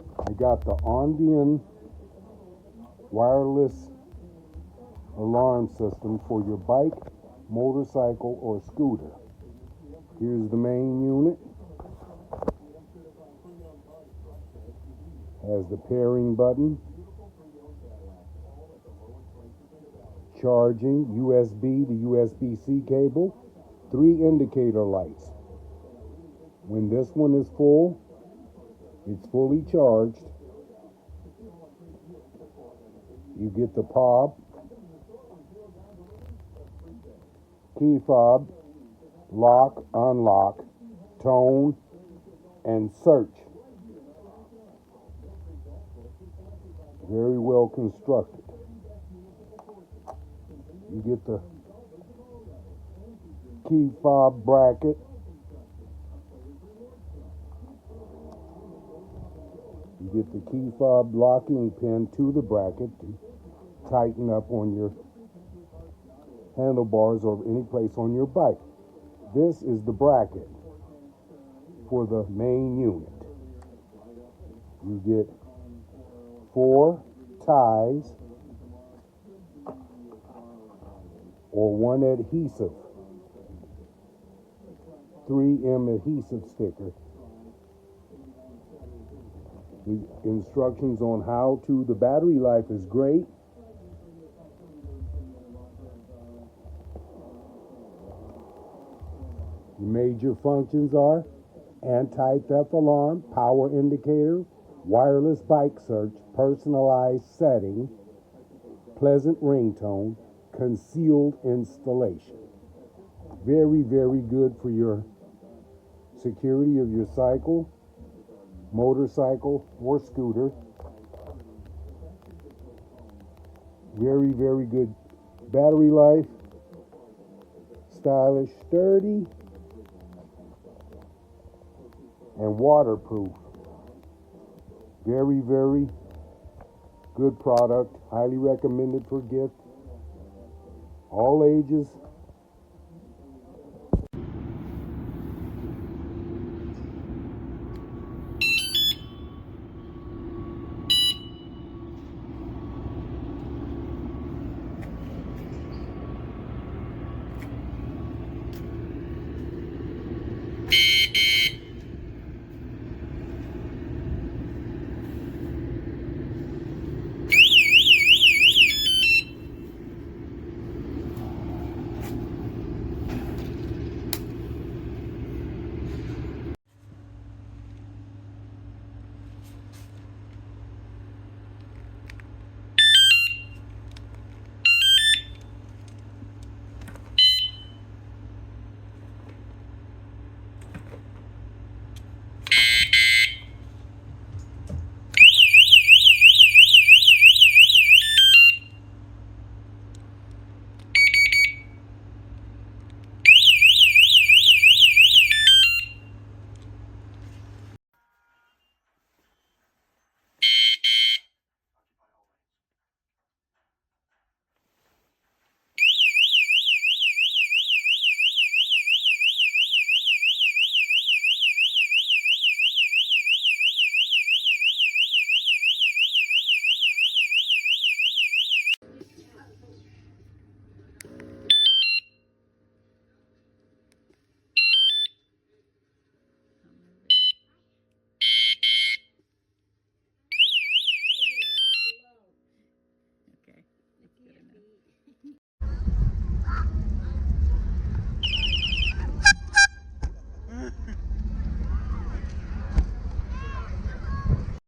I got the ONVIAN wireless alarm system for your bike, motorcycle, or scooter. Here's the main unit. Has the pairing button, charging, USB to USB-C cable, 3 indicator lights. When this one is full, it's fully charged. You get the POB, key fob, lock, unlock, tone, and search. Very well constructed. You get the key fob bracket. You get the key fob locking pin to the bracket to tighten up on your handlebars or any place on your bike. This is the bracket for the main unit. You get 4 ties or 1 adhesive, 3M adhesive sticker. The instructions on how to, the battery life is great. The major functions are anti-theft alarm, power indicator, wireless bike search, personalized setting, pleasant ringtone, concealed installation. Very, very good for your security of your cycle, motorcycle, or scooter. Very, very good battery life. Stylish, sturdy, and waterproof. Very, very good product. Highly recommended for gift. All ages,